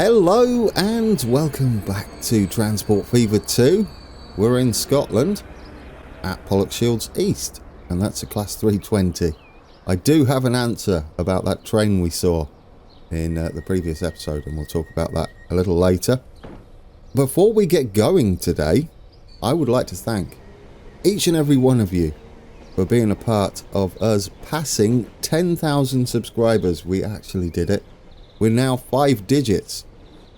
Hello and welcome back to Transport Fever 2. We're in Scotland at Pollokshields East, and that's a Class 320. I do have an answer about that train we saw in the previous episode, and we'll talk about that a little later. Before we get going today, I would like to thank each and every one of you for being a part of us passing 10,000 subscribers. We actually did it. We're now 5 digits.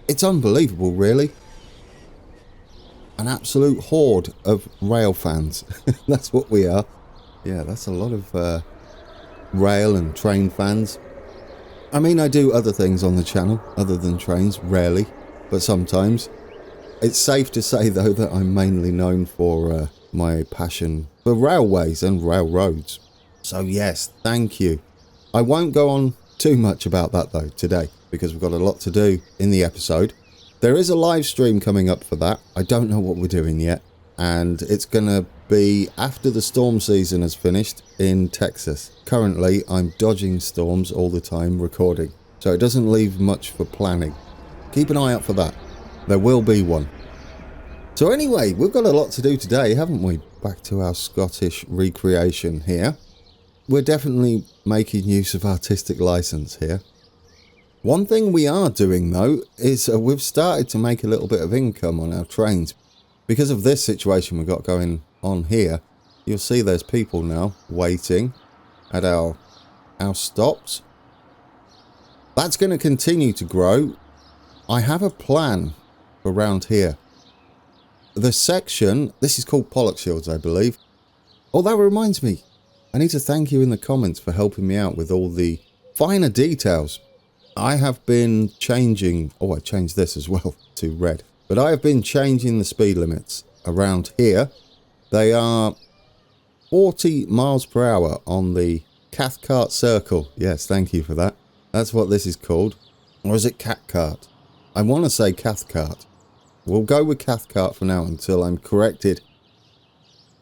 It's unbelievable, really. An absolute horde of rail fans. That's what we are. Yeah, that's a lot of rail and train fans. I mean, I do other things on the channel other than trains, rarely, but sometimes. It's safe to say, though, that I'm mainly known for my passion for railways and railroads. So yes, thank you. I won't go on too much about that, though, today, because we've got a lot to do in the episode. There is a live stream coming up for that. I don't know what we're doing yet, and it's going to be after the storm season has finished in Texas. Currently, I'm dodging storms all the time recording, so it doesn't leave much for planning. Keep an eye out for that. There will be one. So anyway, we've got a lot to do today, haven't we? Back to our Scottish recreation here. We're definitely making use of artistic license here. One thing we are doing, though, is we've started to make a little bit of income on our trains. Because of this situation we've got going on here, you'll see there's people now waiting at our stops. That's going to continue to grow. I have a plan around here. The section, this is called Pollokshields, I believe. Oh, that reminds me. I need to thank you in the comments for helping me out with all the finer details. I have been changing, I changed this as well to red. But I have been changing the speed limits around here. They are 40 miles per hour on the Cathcart Circle. Yes, thank you for that. That's what this is called. Or is it Cathcart? I want to say Cathcart. We'll go with Cathcart for now until I'm corrected.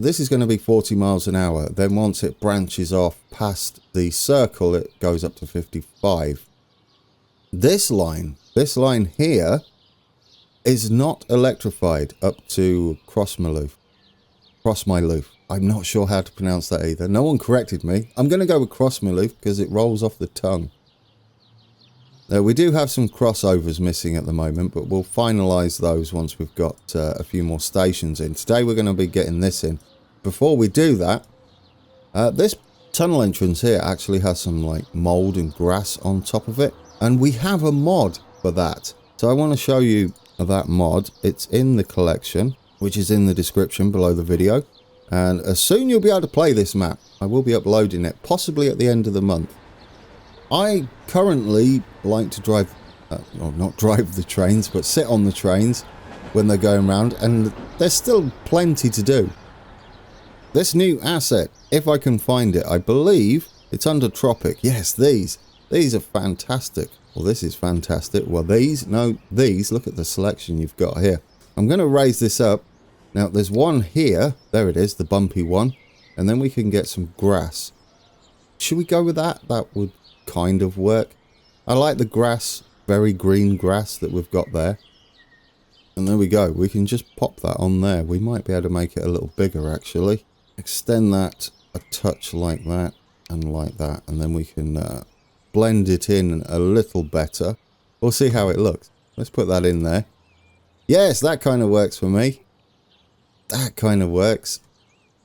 This is going to be 40 miles an hour. Then once it branches off past the circle, it goes up to 55. This line here is not electrified up to Crossmyloof. I'm not sure how to pronounce that either. No one corrected me. I'm going to go with Crossmyloof because it rolls off the tongue. We do have some crossovers missing at the moment, but we'll finalise those once we've got a few more stations in. Today we're going to be getting this in. Before we do that, this tunnel entrance here actually has some like mould and grass on top of it. And we have a mod for that. So I want to show you that mod. It's in the collection, which is in the description below the video. And soon you'll be able to play this map. I will be uploading it, possibly at the end of the month. I currently like to drive, well, not drive the trains, but sit on the trains when they're going round, and there's still plenty to do. This new asset, if I can find it, I believe it's under Tropic. Yes, these are fantastic. Well, this is fantastic. Well, these, look at the selection you've got here. I'm going to raise this up. Now, there's one here. There it is, the bumpy one. And then we can get some grass. Should we go with that? That would kind of work. I like the grass, very green grass that we've got there. And there we go. We can just pop that on there. We might be able to make it a little bigger, actually. Extend that a touch like that and like that. And then we can blend it in a little better. We'll see how it looks. Let's put that in there. Yes, that kind of works for me. That kind of works.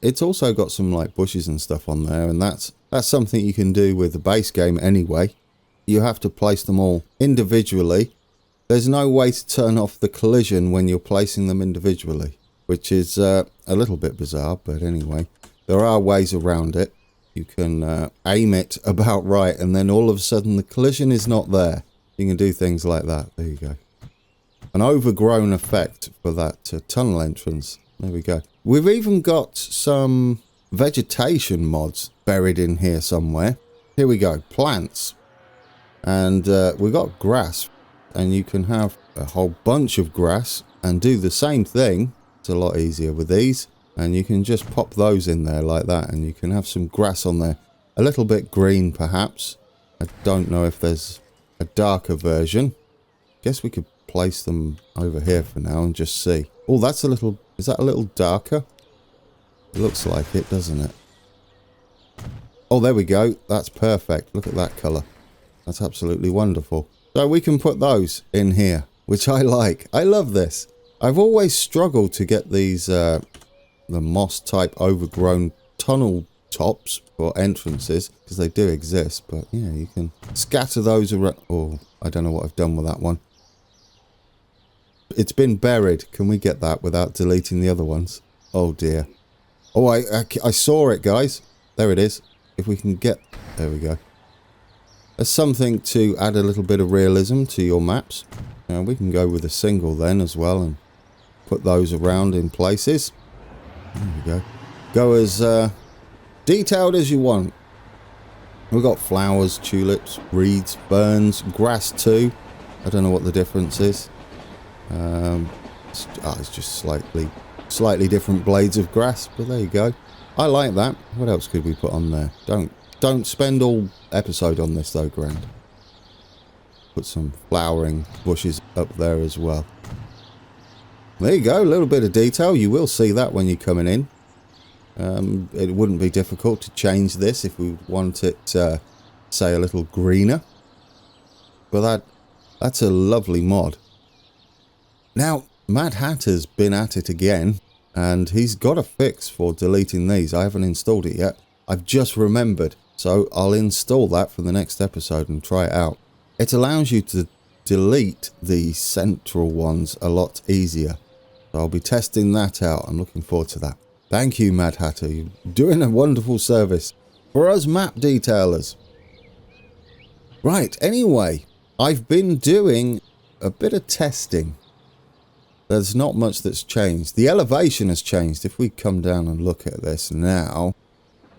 It's also got some like bushes and stuff on there, and that's something you can do with the base game anyway. You have to place them all individually. There's no way to turn off the collision when you're placing them individually, which is a little bit bizarre, but anyway, there are ways around it. You can aim it about right, and then all of a sudden the collision is not there. You can do things like that. There you go. An overgrown effect for that tunnel entrance. There we go. We've even got some vegetation mods buried in here somewhere. Here we go. Plants. And we've got grass. And you can have a whole bunch of grass and do the same thing. It's a lot easier with these. And you can just pop those in there like that, and you can have some grass on there. A little bit green, perhaps. I don't know if there's a darker version. Guess we could place them over here for now and just see. Oh, that's a little... Is that a little darker? It looks like it, doesn't it? Oh, there we go. That's perfect. Look at that colour. That's absolutely wonderful. So we can put those in here, which I like. I love this. I've always struggled to get these the moss type overgrown tunnel tops for entrances, because they do exist. But yeah, you can scatter those around. Oh, I don't know what I've done with that one. It's been buried. Can we get that without deleting the other ones? Oh dear. Oh, I saw it, guys. There it is. If we can get... There we go. As something to add a little bit of realism to your maps. We can go with a single then as well and put those around in places. There we go. Go as detailed as you want. We've got flowers, tulips, reeds, ferns, grass too. I don't know what the difference is. It's just slightly different blades of grass, but there you go. I like that. What else could we put on there? Don't spend all episode on this though, Grand. Put some flowering bushes up there as well. There you go, a little bit of detail. You will see that when you're coming in. It wouldn't be difficult to change this if we want it, say, a little greener. But that's a lovely mod. Now, Mad Hatter's been at it again, and he's got a fix for deleting these. I haven't installed it yet. I've just remembered, so I'll install that for the next episode and try it out. It allows you to delete the central ones a lot easier. So I'll be testing that out. I'm looking forward to that. Thank you, Mad Hatter. You're doing a wonderful service for us map detailers. Right, anyway, I've been doing a bit of testing. There's not much that's changed. The elevation has changed. If we come down and look at this now,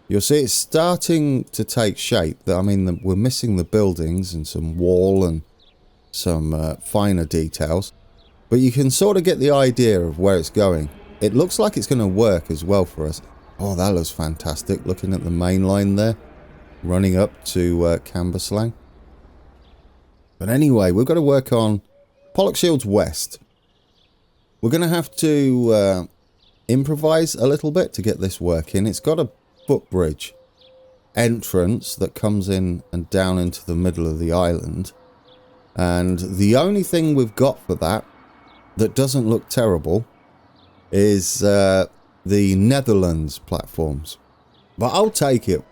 you'll see it's starting to take shape. I mean, we're missing the buildings and some wall and some finer details. But you can sort of get the idea of where it's going. It looks like it's going to work as well for us. Oh, that looks fantastic. Looking at the main line there, running up to Cambuslang. But anyway, we've got to work on Pollokshields West. We're going to have to improvise a little bit to get this working. It's got a footbridge entrance that comes in and down into the middle of the island. And the only thing we've got for that doesn't look terrible is the Netherlands platforms. But I'll take it.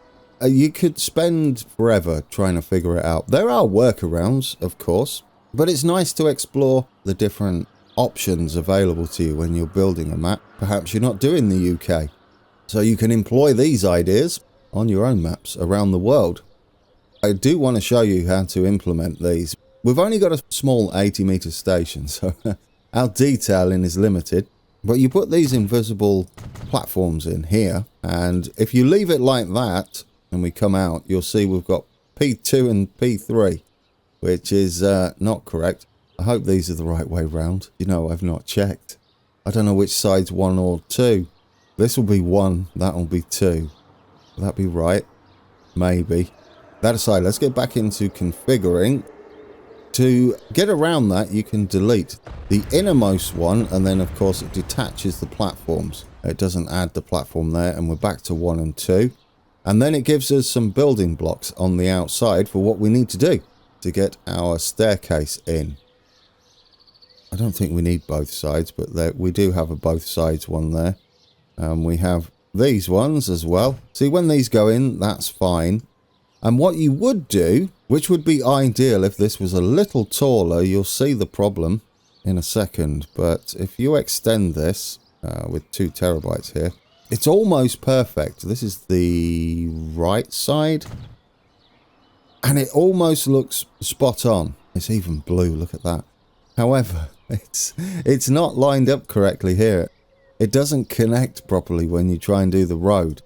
You could spend forever trying to figure it out. There are workarounds, of course, but it's nice to explore the different options available to you when you're building a map. Perhaps you're not doing the UK, so you can employ these ideas on your own maps around the world. I do want to show you how to implement these. We've only got a small 80-meter station, so our detailing is limited. But you put these invisible platforms in here, and if you leave it like that and we come out, you'll see we've got P2 and P3, which is not correct. I hope these are the right way round. You know, I've not checked. I don't know which side's 1 or 2. This will be 1, that will be 2. Will that be right? Maybe. That aside, let's get back into configuring. To get around that, you can delete the innermost one, and then of course it detaches the platforms. It doesn't add the platform there, and we're back to 1 and 2. And then it gives us some building blocks on the outside for what we need to do to get our staircase in. I don't think we need both sides, but we do have a both sides one there. We have these ones as well. See, when these go in, that's fine. And what you would do, which would be ideal if this was a little taller, you'll see the problem in a second. But if you extend this with 2 terabytes here, it's almost perfect. This is the right side. And it almost looks spot on. It's even blue, look at that. However, it's not lined up correctly here. It doesn't connect properly when you try and do the road.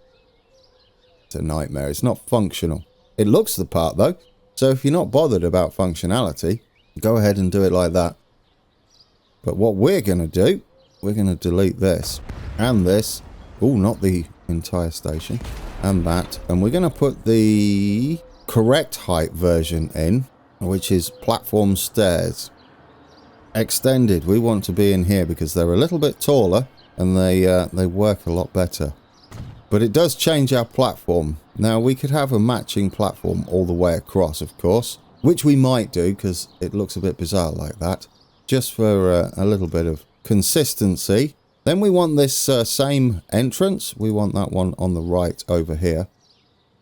It's a nightmare. It's not functional. It looks the part though. So if you're not bothered about functionality, go ahead and do it like that. But what we're going to do, we're going to delete this and this. Oh, not the entire station. And that. And we're going to put the correct height version in, which is platform stairs. extended. We want to be in here because they're a little bit taller and they work a lot better. But it does change our platform. Now, we could have a matching platform all the way across, of course, which we might do because it looks a bit bizarre like that, just for a little bit of consistency. Then we want this same entrance. We want that one on the right over here.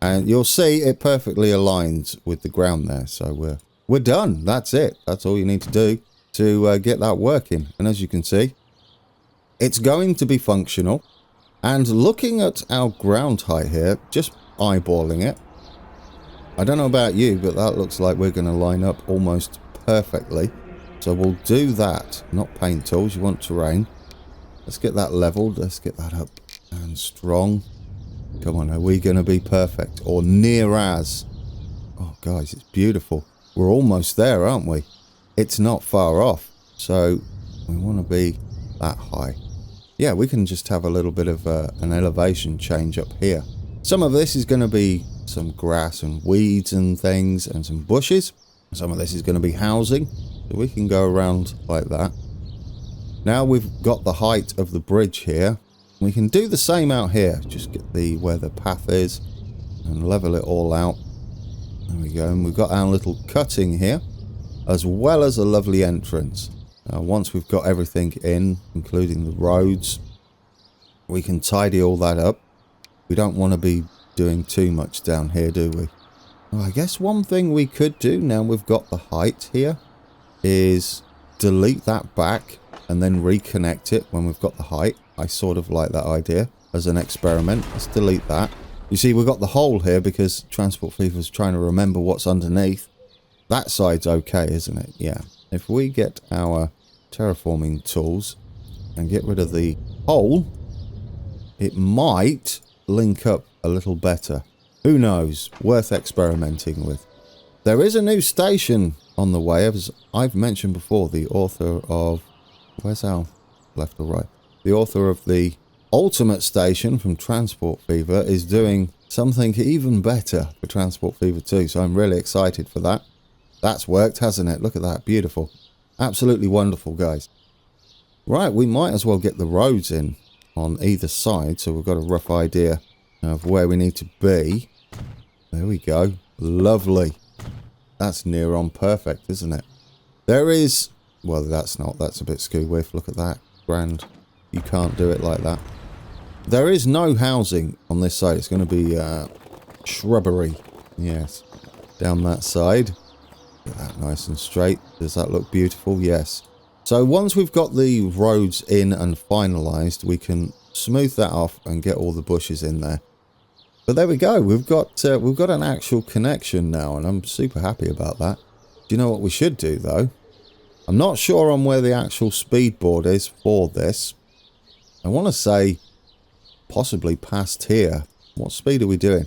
And you'll see it perfectly aligns with the ground there. So we're done. That's it. That's all you need to do to get that working. And as you can see, it's going to be functional. And looking at our ground height here, just eyeballing it, I don't know about you, but that looks like we're going to line up almost perfectly. So we'll do that. Not paint tools, you want terrain. Let's get that leveled. Let's get that up and strong. Come on, are we going to be perfect? Or near as? Oh, guys, it's beautiful. We're almost there, aren't we? It's not far off. So we want to be that high. Yeah, we can just have a little bit of an elevation change up here. Some of this is going to be some grass and weeds and things and some bushes. Some of this is going to be housing. So we can go around like that. Now we've got the height of the bridge here. We can do the same out here. Just get where the path is and level it all out. There we go. And we've got our little cutting here, as well as a lovely entrance. Once we've got everything in, including the roads, we can tidy all that up. We don't want to be doing too much down here, do we? Well, I guess one thing we could do now we've got the height here is delete that back and then reconnect it when we've got the height. I sort of like that idea as an experiment. Let's delete that. You see, we've got the hole here because Transport Fever's trying to remember what's underneath. That side's okay, isn't it? Yeah. If we get our terraforming tools and get rid of the hole, it might link up a little better. Who knows? Worth experimenting with. There is a new station on the way, as I've mentioned before. The author of... Where's our left or right? The author of the Ultimate Station from Transport Fever is doing something even better for Transport Fever 2, so I'm really excited for that. That's worked, hasn't it? Look at that. Beautiful. Absolutely wonderful, guys. Right, we might as well get the roads in on either side, so we've got a rough idea of where we need to be. There we go. Lovely. That's near on perfect, isn't it? There is... Well, that's not. That's a bit skew-whiff. Look at that. Grand. You can't do it like that. There is no housing on this side. It's going to be shrubbery. Yes. Down that side. Get that nice and straight. Does that look beautiful? Yes. So once we've got the roads in and finalised, we can smooth that off and get all the bushes in there. But there we go. We've got an actual connection now, and I'm super happy about that. Do you know what we should do, though? I'm not sure on where the actual speed board is for this. I want to say possibly past here. What speed are we doing?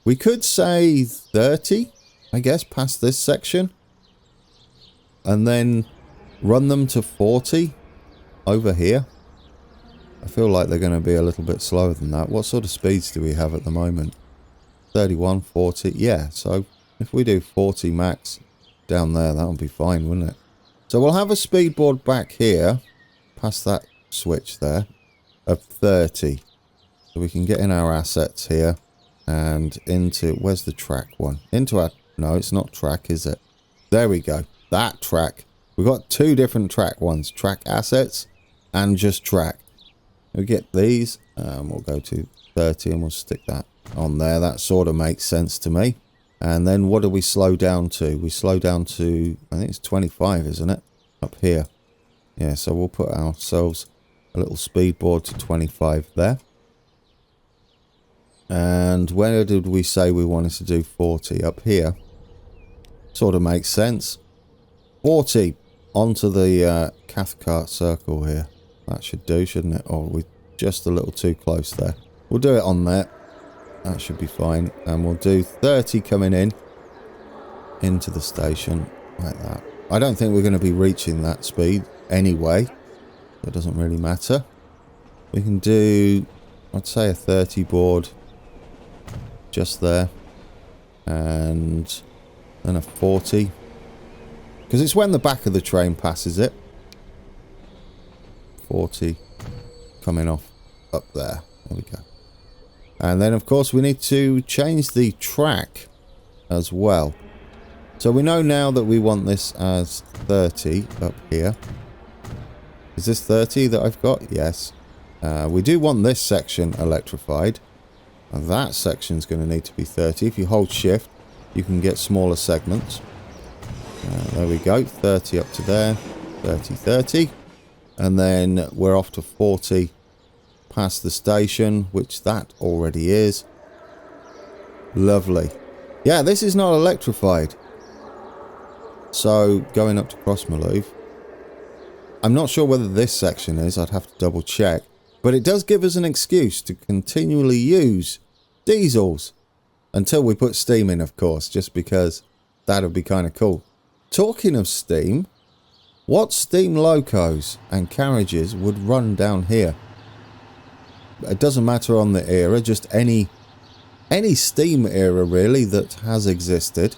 We could say 30, I guess, past this section. And then run them to 40 over here. I feel like they're going to be a little bit slower than that. What sort of speeds do we have at the moment? 31, 40. Yeah, so if we do 40 max down there, that would be fine, wouldn't it? So we'll have a speed board back here, past that switch there, of 30. So we can get in our assets here and into... Where's the track one? Into our... No, it's not track, is it? There we go. That track. We've got two different track ones. Track assets and just track. We get these. We'll go to 30 and we'll stick that on there. That sort of makes sense to me. And then what do we slow down to? We slow down to, I think it's 25, isn't it? Up here. Yeah, so we'll put ourselves a little speed board to 25 there. And where did we say we wanted to do 40? Up here. Sort of makes sense. 40 onto the Cathcart circle here. That should do, shouldn't it? Oh, we're just a little too close there. We'll do it on there. That should be fine. And we'll do 30 coming in into the station like that. I don't think we're going to be reaching that speed anyway. It doesn't really matter. We can do, I'd say, a 30 board just there. And then a 40. Because it's when the back of the train passes it. 40 coming off up there. There we go. And then, of course, we need to change the track as well. So we know now that we want this as 30 up here. Is this 30 that I've got? Yes. We do want this section electrified. And that section's going to need to be 30. If you hold shift, you can get smaller segments. There we go. 30 up to there. 30, 30. And then we're off to 40 past the station, which that already is. Lovely. Yeah, this is not electrified. So, going up to Crossmyloof. I'm not sure whether this section is. I'd have to double check. But it does give us an excuse to continually use diesels. Until we put steam in, of course. Just because that would be kind of cool. Talking of steam, what steam locos and carriages would run down here? It doesn't matter on the era, just any steam era really that has existed.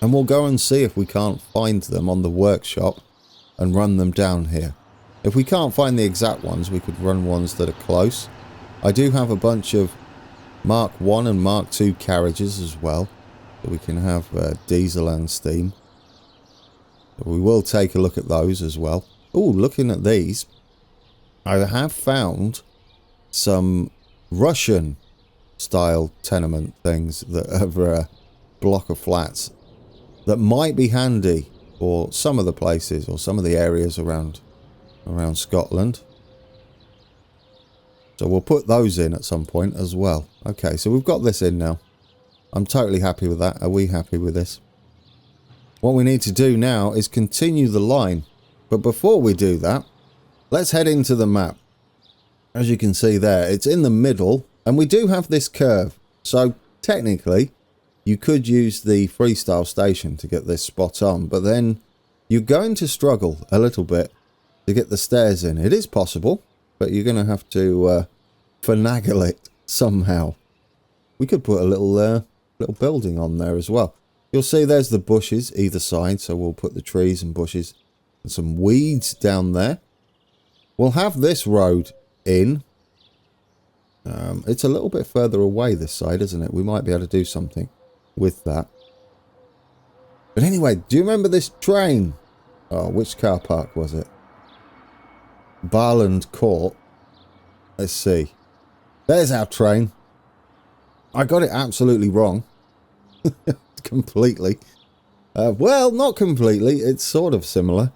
And we'll go and see if we can't find them on the workshop and run them down here. If we can't find the exact ones, we could run ones that are close. I do have a bunch of Mark 1 and Mark 2 carriages as well, so we can have diesel and steam. But we will take a look at those as well. Oh, looking at these, I have found some Russian style tenement things that have a block of flats that might be handy for some of the places or some of the areas around Scotland. So we'll put those in at some point as well. Okay, so we've got this in now. I'm totally happy with that. Are we happy with this? What we need to do now is continue the line. But before we do that, let's head into the map. As you can see there, it's in the middle, and we do have this curve. So technically, you could use the freestyle station to get this spot on, but then you're going to struggle a little bit to get the stairs in. It is possible, but you're going to have to finagle it somehow. We could put a little building on there as well. You'll see there's the bushes either side, so we'll put the trees and bushes and some weeds down there. We'll have this road in. It's a little bit further away this side, isn't it? We might be able to do something with that. But anyway, do you remember this train? Oh, which car park was it? Barland Court. Let's see. There's our train. I got it absolutely wrong. Completely. Well, not completely. It's sort of similar.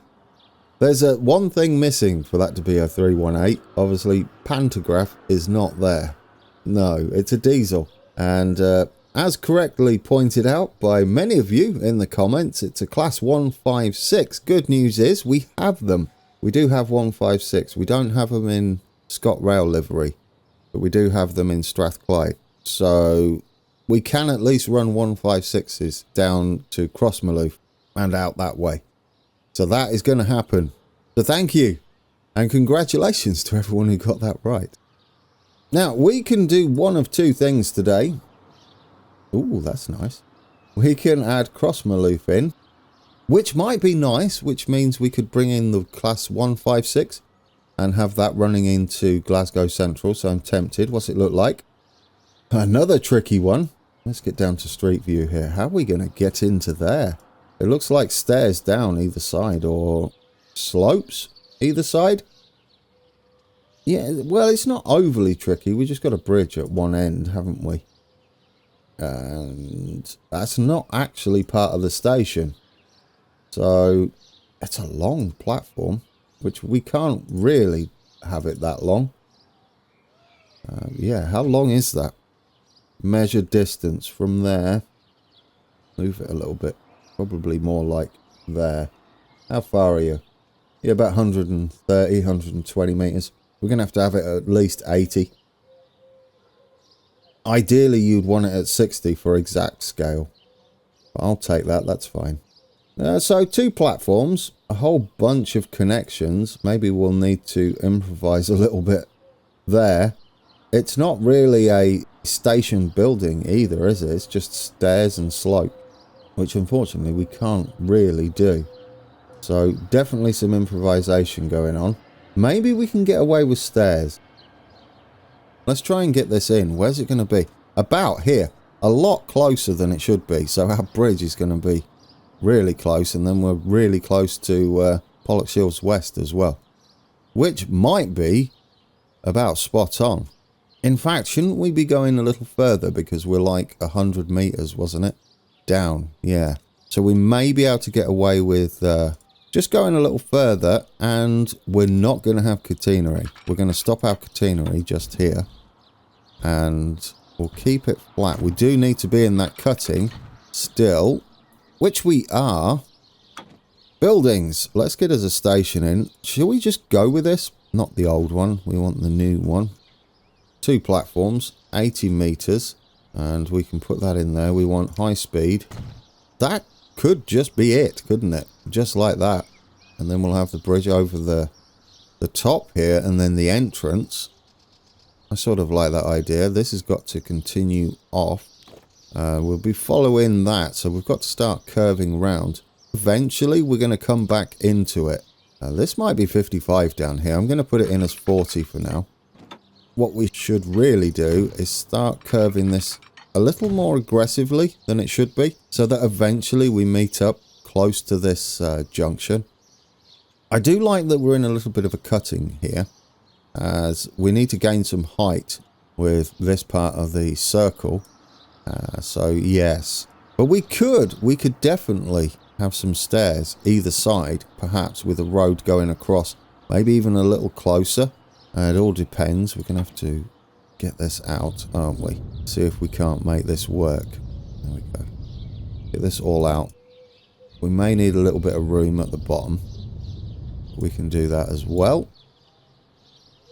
There's one thing missing for that to be a 318. Obviously, pantograph is not there. No, it's a diesel. And as correctly pointed out by many of you in the comments, it's a class 156. Good news is we have them. We do have 156. We don't have them in ScotRail livery, but we do have them in Strathclyde. So we can at least run 156s down to Crossmyloof and out that way. So that is going to happen. So thank you. And congratulations to everyone who got that right. Now, we can do one of two things today. Ooh, that's nice. We can add Crossmyloof in, which might be nice, which means we could bring in the class 156 and have that running into Glasgow Central. So I'm tempted. What's it look like? Another tricky one. Let's get down to Street View here. How are we going to get into there? It looks like stairs down either side or slopes either side. Yeah, well, it's not overly tricky. We just got a bridge at one end, haven't we? And that's not actually part of the station. So it's a long platform, which we can't really have it that long. Yeah, how long is that? Measure distance from there. Move it a little bit. Probably more like there. How far are you? You're about 130, 120 meters. We're going to have it at least 80. Ideally, you'd want it at 60 for exact scale. But I'll take that. That's fine. So 2 platforms. A whole bunch of connections. Maybe we'll need to improvise a little bit there. It's not really a station building either, is it? It's just stairs and slope, which unfortunately we can't really do. So definitely some improvisation going on. Maybe we can get away with stairs. Let's try and get this in. Where's it going to be? About here. A lot closer than it should be. So our bridge is going to be really close. And then we're really close to Pollokshields West as well. Which might be about spot on. In fact, shouldn't we be going a little further? Because we're like 100 meters, wasn't it? Down, yeah. So we may be able to get away with just going a little further. And we're not going to have catenary. We're going to stop our catenary just here. And we'll keep it flat. We do need to be in that cutting still, which we are. Buildings. Let's get us a station in. Shall we just go with this? Not the old one. We want the new one. 2 platforms, 80 meters. And we can put that in there. We want high speed. That could just be it, couldn't it? Just like that. And then we'll have the bridge over the top here. And then the entrance. I sort of like that idea. This has got to continue off. We'll be following that. So we've got to start curving round. Eventually, we're going to come back into it. This might be 55 down here. I'm going to put it in as 40 for now. What we should really do is start curving this a little more aggressively than it should be. So that eventually we meet up close to this junction. I do like that we're in a little bit of a cutting here. As we need to gain some height with this part of the circle. So yes. But we could definitely have some stairs either side, perhaps with a road going across, maybe even a little closer. It all depends. We're going to have to get this out, aren't we? See if we can't make this work. There we go. Get this all out. We may need a little bit of room at the bottom. We can do that as well.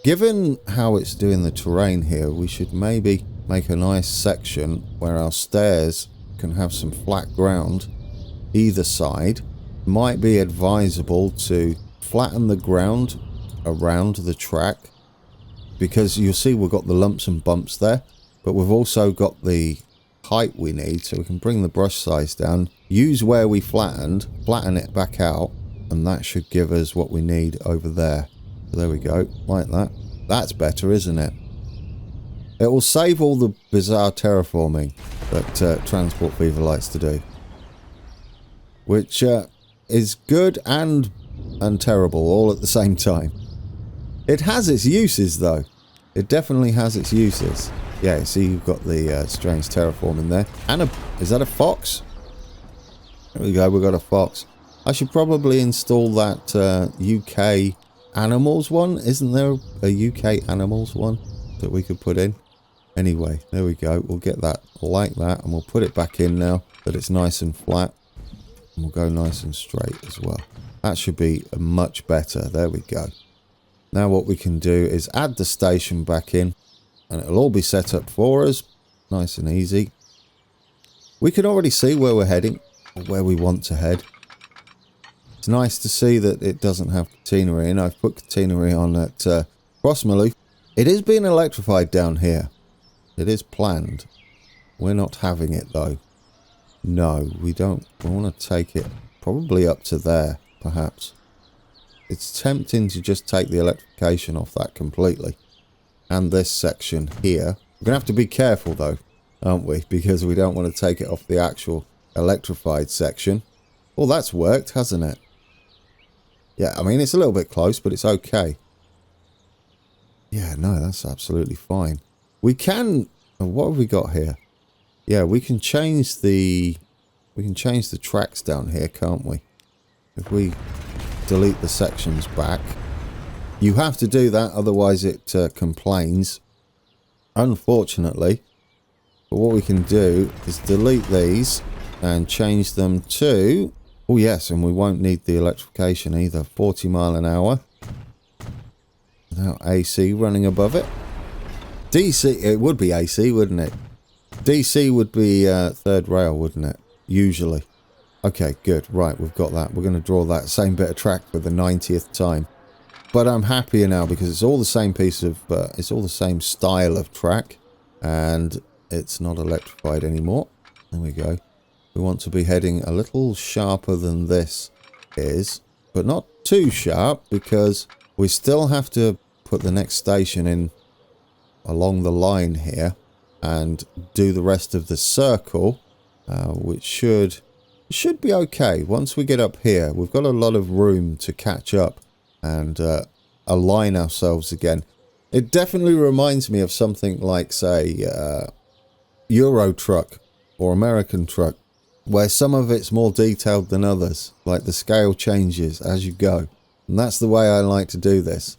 Given how it's doing the terrain here, we should maybe make a nice section where our stairs can have some flat ground either side. Might be advisable to flatten the ground around the track, because you'll see we've got the lumps and bumps there, but we've also got the height we need, so we can bring the brush size down, use where we flattened, flatten it back out, and that should give us what we need over there. So there we go, like that. That's better, isn't it? It will save all the bizarre terraforming that Transport Fever likes to do, which is good and terrible all at the same time. It has its uses, though. It definitely has its uses. Yeah, see, you've got the strange terraforming there. And is that a fox? There we go, we've got a fox. I should probably install that UK animals one. Isn't there a UK animals one that we could put in? Anyway, there we go. We'll get that like that, and we'll put it back in now that it's nice and flat. And we'll go nice and straight as well. That should be much better. There we go. Now what we can do is add the station back in, and it'll all be set up for us. Nice and easy. We can already see where we're heading, or where we want to head. It's nice to see that it doesn't have catenary in. I've put catenary on at Crossmyloof. It is being electrified down here. It is planned. We're not having it though. No, we don't. We want to take it probably up to there, perhaps. It's tempting to just take the electrification off that completely. And this section here. We're going to have to be careful though, aren't we? Because we don't want to take it off the actual electrified section. Well, that's worked, hasn't it? Yeah, I mean, it's a little bit close, but it's okay. Yeah, no, that's absolutely fine. We can... What have we got here? Yeah, we can change the... We can change the tracks down here, can't we? If we delete the sections back. You have to do that, otherwise it complains. Unfortunately. But what we can do is delete these and change them to... Oh yes, and we won't need the electrification either. 40 mile an hour. Without AC running above it. DC, it would be AC, wouldn't it? DC would be third rail, wouldn't it? Usually. Okay, good. Right, we've got that. We're going to draw that same bit of track for the 90th time. But I'm happier now because it's all the same piece of... it's all the same style of track. And it's not electrified anymore. There we go. We want to be heading a little sharper than this is. But not too sharp because We still have to put the next station in along the line here and do the rest of the circle, which should be okay. Once we get up here, we've got a lot of room to catch up and align ourselves again. It definitely reminds me of something like, say, Euro truck or American truck, where some of it's more detailed than others, like the scale changes as you go. And that's the way I like to do this.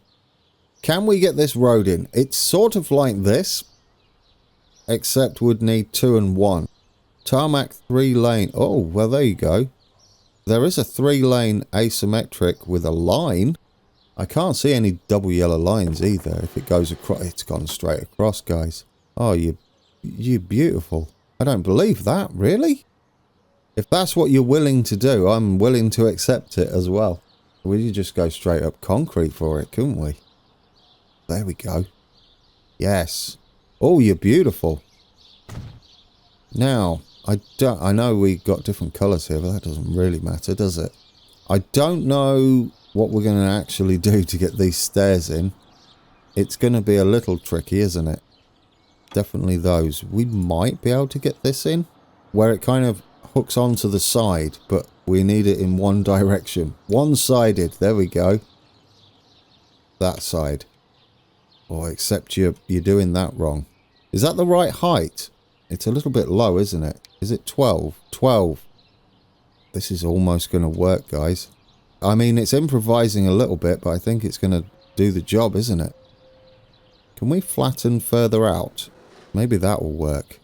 Can we get this road in? It's sort of like this, except would need 2 and 1. Tarmac 3 lane. Oh, well, there you go. There is a 3 lane asymmetric with a line. I can't see any double yellow lines either. If it goes across, it's gone straight across, guys. Oh, you beautiful. I don't believe that, really? If that's what you're willing to do, I'm willing to accept it as well. We could just go straight up concrete for it, couldn't we? There we go. Yes. Oh, you're beautiful. Now, I know we got different colours here, but that doesn't really matter, does it? I don't know what we're going to actually do to get these stairs in. It's going to be a little tricky, isn't it? Definitely those. We might be able to get this in, where it kind of hooks onto the side, but we need it in one direction. One-sided. There we go. That side. Oh, except you're doing that wrong. Is that the right height? It's a little bit low, isn't it? Is it 12? 12. This is almost going to work, guys. I mean, it's improvising a little bit, but I think it's going to do the job, isn't it? Can we flatten further out? Maybe that will work.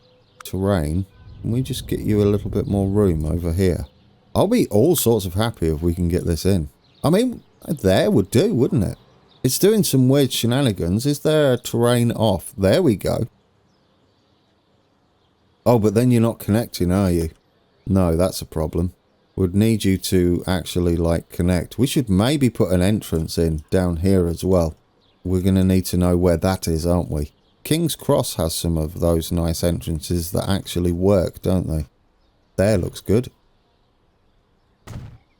Terrain. Can we just get you a little bit more room over here? I'll be all sorts of happy if we can get this in. I mean, there would do, wouldn't it? It's doing some weird shenanigans. Is there a terrain off? There we go. Oh, but then you're not connecting, are you? No, that's a problem. Would need you to actually, like, connect. We should maybe put an entrance in down here as well. We're going to need to know where that is, aren't we? King's Cross has some of those nice entrances that actually work, don't they? There looks good.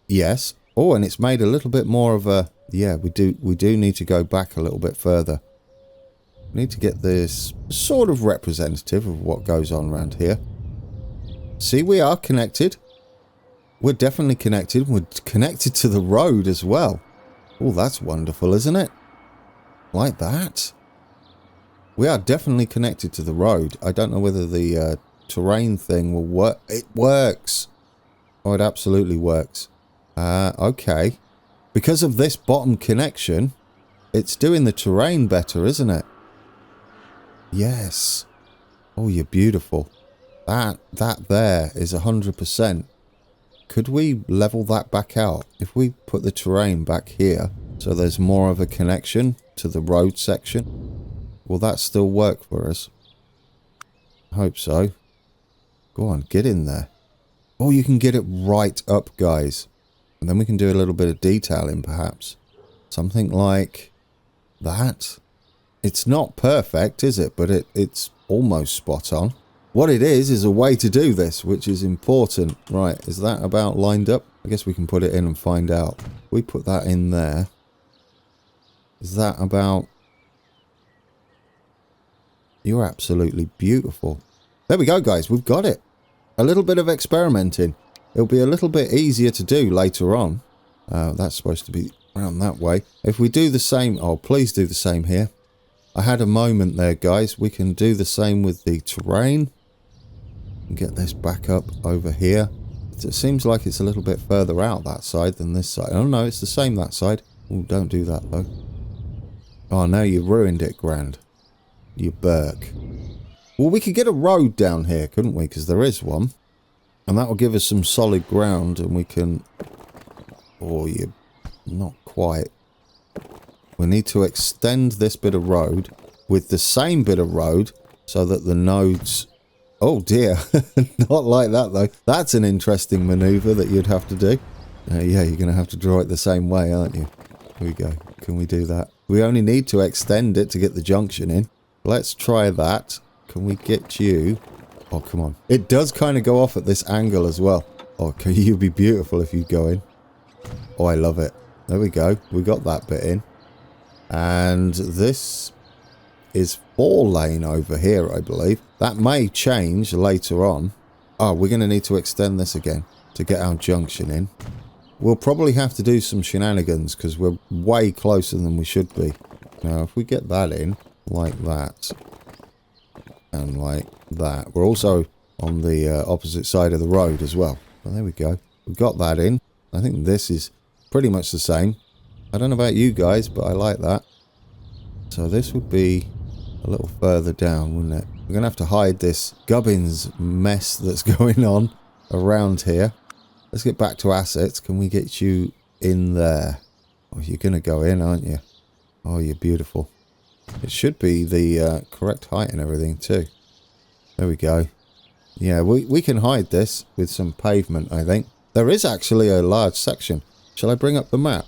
Yes. Oh, and it's made a little bit more of a... Yeah, we do need to go back a little bit further. We need to get this sort of representative of what goes on around here. See, we are connected. We're definitely connected. We're connected to the road as well. Oh, that's wonderful, isn't it? Like that. We are definitely connected to the road. I don't know whether the terrain thing will work. It works. Oh, it absolutely works. Okay. Because of this bottom connection, it's doing the terrain better, isn't it? Yes. Oh, you're beautiful. That there is 100%. Could we level that back out? If we put the terrain back here, so there's more of a connection to the road section, will that still work for us? I hope so. Go on, get in there. Oh, you can get it right up, guys. And then we can do a little bit of detailing, perhaps. Something like that. It's not perfect, is it? But it's almost spot on. What it is a way to do this, which is important. Right, is that about lined up? I guess we can put it in and find out. We put that in there. Is that about... You're absolutely beautiful. There we go, guys. We've got it. A little bit of experimenting. It'll be a little bit easier to do later on. That's supposed to be around that way. If we do the same... Oh, please do the same here. I had a moment there, guys. We can do the same with the terrain. And get this back up over here. It seems like it's a little bit further out that side than this side. Oh, no, it's the same that side. Oh, don't do that, though. Oh, now you ruined it, Grand. You Burke. Well, we could get a road down here, couldn't we? Because there is one. And that will give us some solid ground and we can... Oh, you... Not quite. We need to extend this bit of road with the same bit of road so that the nodes... Oh, dear. Not like that, though. That's an interesting manoeuvre that you'd have to do. Yeah, you're going to have to draw it the same way, aren't you? Here we go. Can we do that? We only need to extend it to get the junction in. Let's try that. Can we get you... Oh, come on. It does kind of go off at this angle as well. Oh, can you be beautiful if you go in? Oh, I love it. There we go. We got that bit in. And this is 4-lane over here, I believe. That may change later on. Oh, we're going to need to extend this again to get our junction in. We'll probably have to do some shenanigans because we're way closer than we should be. Now, if we get that in like that and like that, we're also on the opposite side of the road as well. Well, there we go. We've got that in. I think this is pretty much the same. I don't know about you guys, but I like that. So this would be a little further down, wouldn't it? We're going to have to hide this gubbins mess that's going on around here. Let's get back to assets. Can we get you in there? Oh, you're going to go in, aren't you? Oh, you're beautiful. It should be the correct height and everything too. There we go. Yeah, we can hide this with some pavement, I think. There is actually a large section. Shall I bring up the map?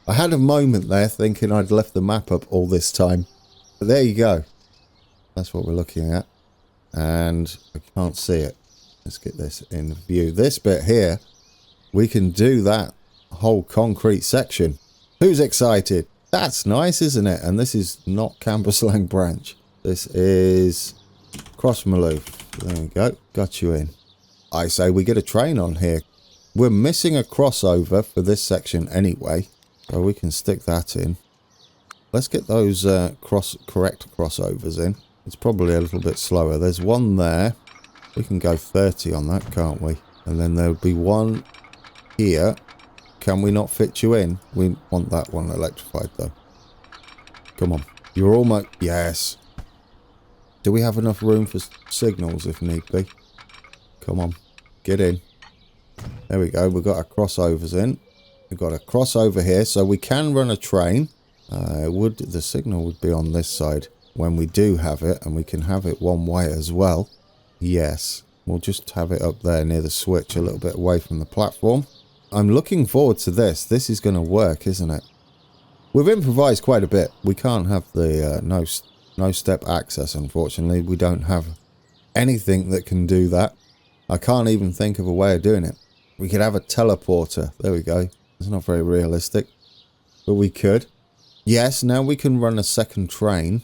I had a moment there thinking I'd left the map up all this time. But there you go. That's what we're looking at. And I can't see it. Let's get this in view. This bit here, we can do that whole concrete section. Who's excited? That's nice, isn't it? And this is not Cambuslang branch. This is Crossmyloof. There we go. Got you in. I say we get a train on here. We're missing a crossover for this section anyway. So we can stick that in. Let's get those correct crossovers in. It's probably a little bit slower. There's one there. We can go 30 on that, can't we? And then there'll be one here. Can we not fit you in? We want that one electrified though. Come on. You're almost... Yes. Do we have enough room for signals if need be? Come on. Get in. There we go. We've got our crossovers in. We've got a crossover here. So we can run a train. The signal would be on this side when we do have it. And we can have it one way as well. Yes. We'll just have it up there near the switch a little bit away from the platform. I'm looking forward to this. This is going to work, isn't it? We've improvised quite a bit. We can't have the no step access, unfortunately. We don't have anything that can do that. I can't even think of a way of doing it. We could have a teleporter. There we go. It's not very realistic, but we could. Yes, now we can run a second train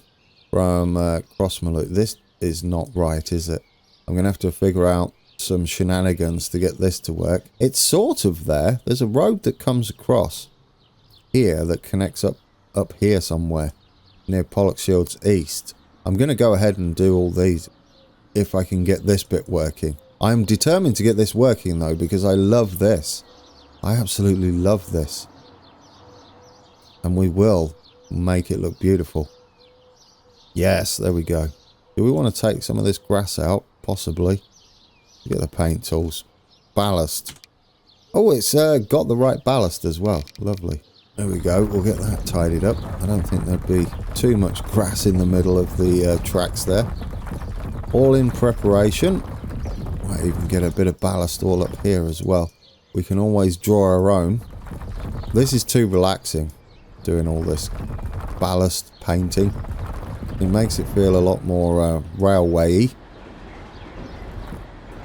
from Crossmyloof. This is not right, is it? I'm going to have to figure out some shenanigans to get this to work. It's sort of there. There's a road that comes across here that connects up here somewhere near Pollokshields East. I'm going to go ahead and do all these if I can get this bit working. I'm determined to get this working though because I love this. I absolutely love this. And we will make it look beautiful. Yes, there we go. Do we want to take some of this grass out? Possibly. Get the paint tools. Ballast. Oh, it's got the right ballast as well. Lovely. There we go. We'll get that tidied up. I don't think there'd be too much grass in the middle of the tracks there. All in preparation. Might even get a bit of ballast all up here as well. We can always draw our own. This is too relaxing, doing all this ballast painting. It makes it feel a lot more railway-y.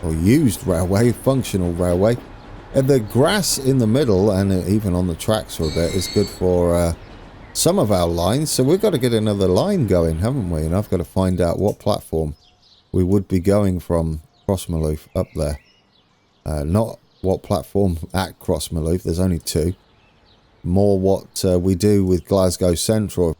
Or used railway, functional railway. And the grass in the middle and even on the tracks for a bit is good for some of our lines. So we've got to get another line going, haven't we? And I've got to find out what platform we would be going from Crossmyloof up there. Not what platform at Crossmyloof. There's only two. More what we do with Glasgow Central.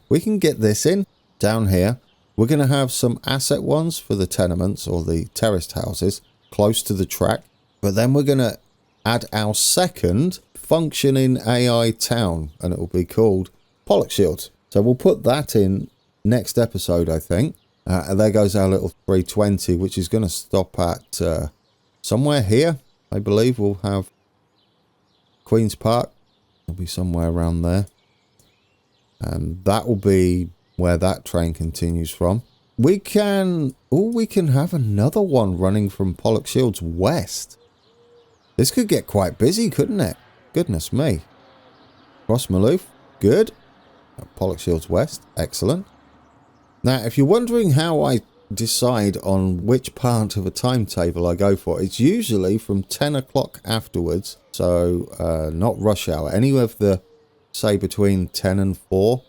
We can get this in down here. We're going to have some asset ones for the tenements or the terraced houses close to the track. But then we're going to add our second functioning AI town. And it will be called Pollokshields. So we'll put that in next episode, I think. And there goes our little 320, which is going to stop at somewhere here. I believe we'll have Queen's Park. It'll be somewhere around there. And that will be where that train continues from. We can have another one running from Pollokshields West. This could get quite busy, couldn't it? Goodness me. Crossmyloof, good. Pollokshields West, excellent. Now, if you're wondering how I decide on which part of a timetable I go for, it's usually from 10 o'clock afterwards. So, not rush hour. Any of the say between 10 and 4.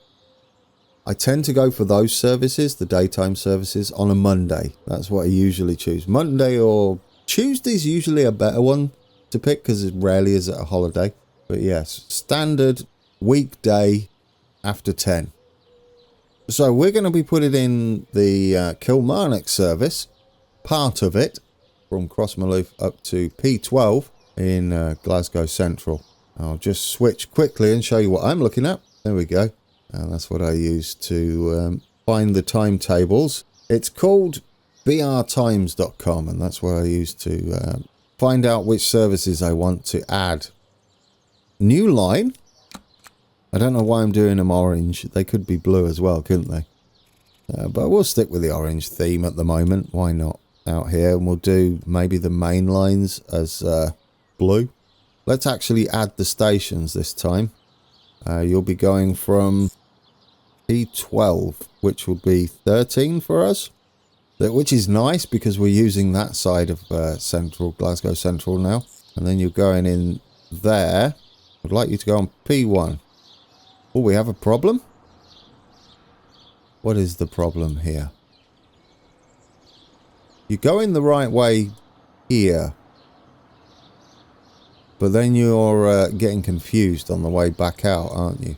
I tend to go for those services, the daytime services, on a Monday. That's what I usually choose. Monday or Tuesday's usually a better one to pick because it rarely is it a holiday. But yes, standard weekday after 10. So we're going to be putting in the Kilmarnock service, part of it, from Crossmyloof up to P12 in Glasgow Central. I'll just switch quickly and show you what I'm looking at. There we go. And that's what I use to find the timetables. It's called brtimes.com, and that's what I use to find out which services I want to add. New line. I don't know why I'm doing them orange. They could be blue as well, couldn't they? But we'll stick with the orange theme at the moment. Why not? Out here, and we'll do maybe the main lines as blue. Let's actually add the stations this time. You'll be going from P12, which will be 13 for us. Which is nice because we're using that side of Central, Glasgow Central now. And then you're going in there. I'd like you to go on P1. Oh, we have a problem? What is the problem here? You're going the right way here. But then you're getting confused on the way back out, aren't you?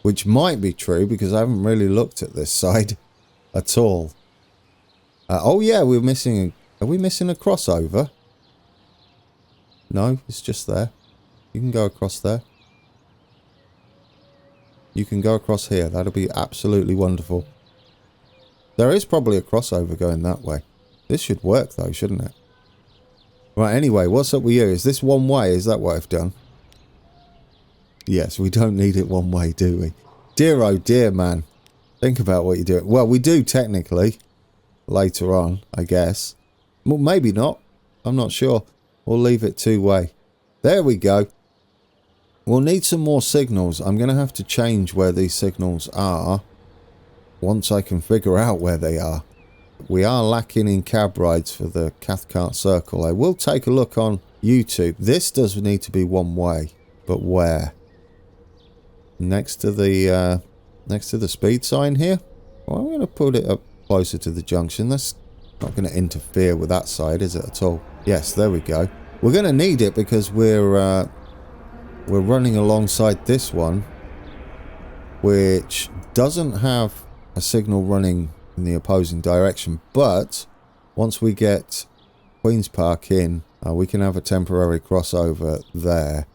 Which might be true because I haven't really looked at this side at all. Oh yeah, we're missing... Are we missing a crossover? No, it's just there. You can go across there. You can go across here. That'll be absolutely wonderful. There is probably a crossover going that way. This should work though, shouldn't it? Right, anyway, what's up with you? Is this one way? Is that what I've done? Yes, we don't need it one way, do we? Dear oh dear, man. Think about what you're doing. Well, we do technically. Later on, I guess. Well, maybe not. I'm not sure. We'll leave it two-way. There we go. We'll need some more signals. I'm going to have to change where these signals are once I can figure out where they are. We are lacking in cab rides for the Cathcart Circle. I will take a look on YouTube. This does need to be one way, but where? Next to the speed sign here? Well, I'm going to put it up closer to the junction. That's not going to interfere with that side, is it at all? Yes, there we go. We're going to need it because we're running alongside this one, which doesn't have a signal running in the opposing direction. But once we get Queen's Park in, we can have a temporary crossover there.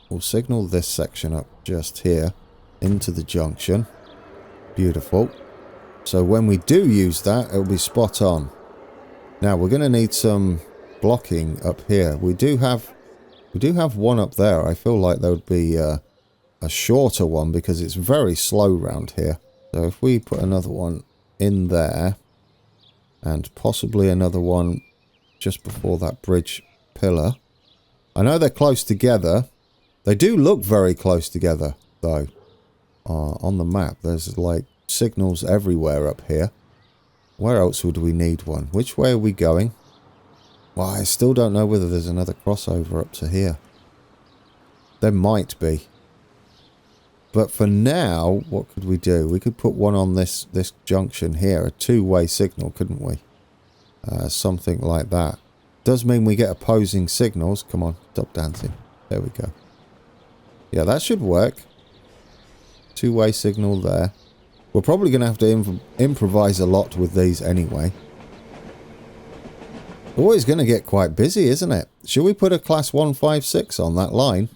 We'll signal this section up just here into the junction. Beautiful. So when we do use that, it'll be spot on. Now we're going to need some blocking up here. We do have one up there. I feel like there would be a shorter one because it's very slow round here. So if we put another one in there and possibly another one just before that bridge pillar. I know they're close together. They do look very close together though. On the map there's like signals everywhere up here. Where else would we need one? Which way are we going? Well, I still don't know whether there's another crossover up to here. There might be. But for now, what could we do? We could put one on this junction here. A two-way signal, couldn't we? Something like that. Does mean we get opposing signals. Come on, stop dancing. There we go. Yeah, that should work. Two-way signal there. We're probably going to have to improvise a lot with these anyway. Always going to get quite busy, isn't it? Should we put a class 156 on that line?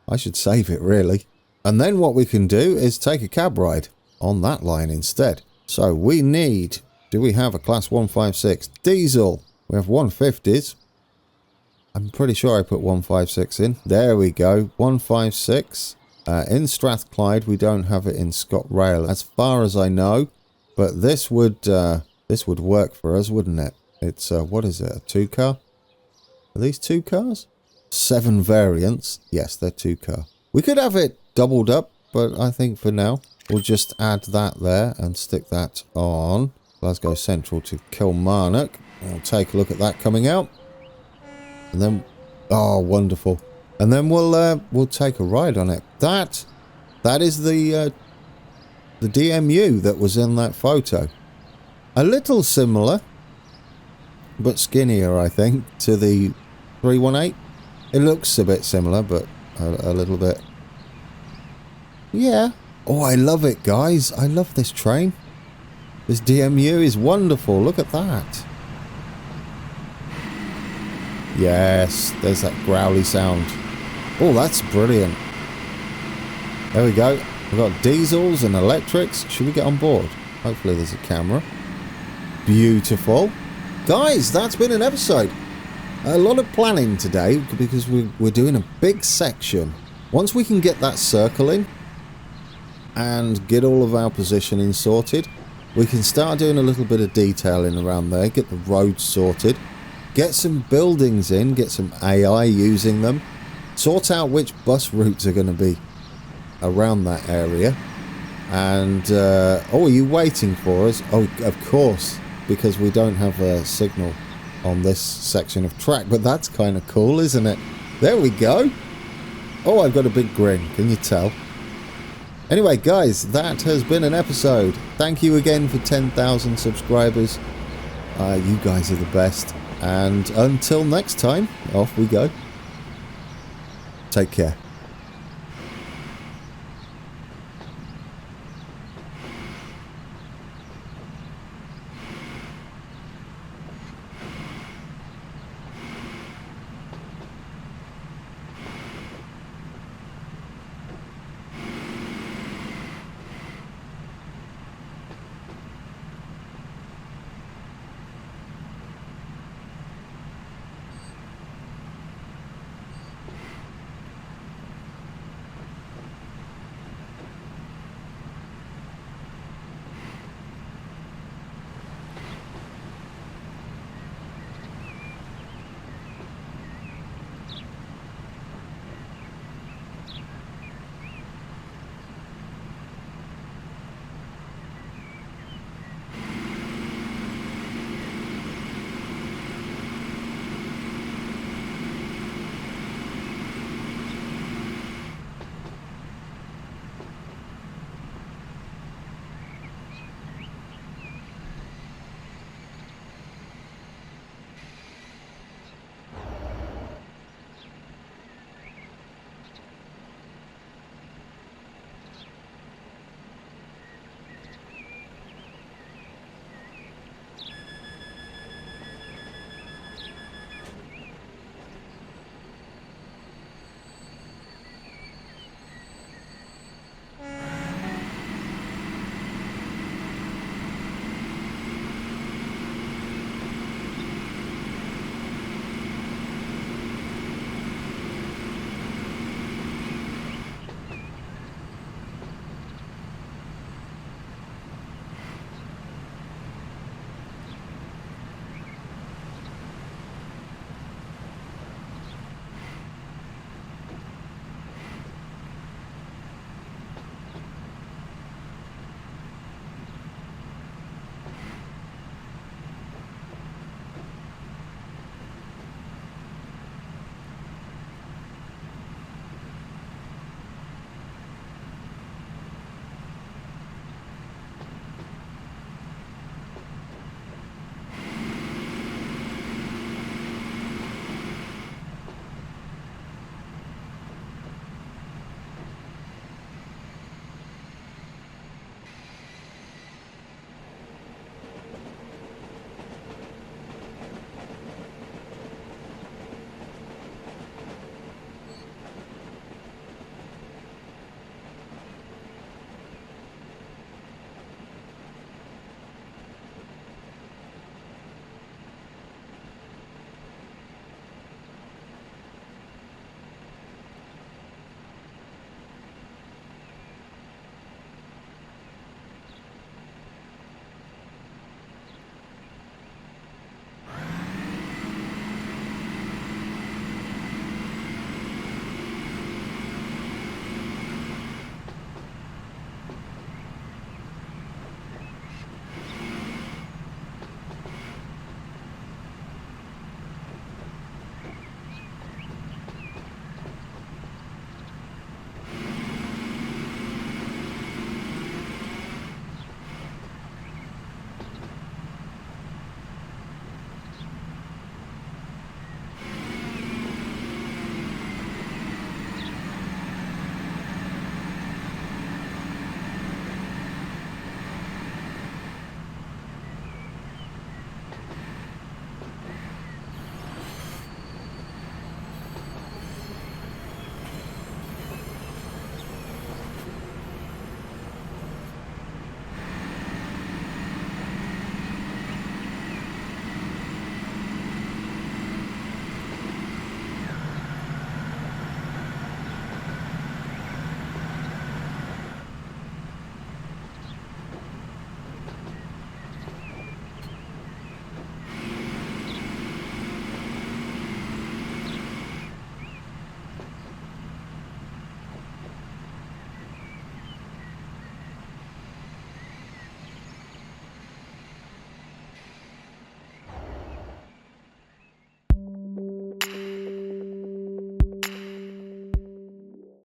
I should save it, really. And then what we can do is take a cab ride on that line instead. So we need... Do we have a class 156? Diesel. We have 150s. I'm pretty sure I put 156 in. There we go. 156. In Strathclyde, we don't have it in ScotRail, as far as I know. But this would work for us, wouldn't it? It's, what is it, a 2-car? Are these 2 cars? 7 variants. Yes, they're 2-car. We could have it doubled up, but I think for now, we'll just add that there and stick that on Glasgow Central to Kilmarnock. We'll take a look at that coming out. And then, oh, wonderful. And then we'll take a ride on it. That That is the DMU that was in that photo. A little similar, but skinnier, I think, to the 318. It looks a bit similar, but a little bit. Yeah. Oh, I love it, guys. I love this train. This DMU is wonderful. Look at that. Yes, there's that growly sound. Oh, that's brilliant. There we go. We've got diesels and electrics. Should we get on board? Hopefully there's a camera. Beautiful. Guys, that's been an episode. A lot of planning today because we're doing a big section. Once we can get that circle in and get all of our positioning sorted, we can start doing a little bit of detailing around there, get the roads sorted, get some buildings in, get some AI using them, sort out which bus routes are going to be around that area. And oh, are you waiting for us? Oh, of course, because we don't have a signal on this section of track, but that's kind of cool, isn't it? There we go. Oh, I've got a big grin, can you tell? Anyway, guys, that has been an episode. Thank you again for 10,000 subscribers. You guys are the best. And until next time, off we go. Take care.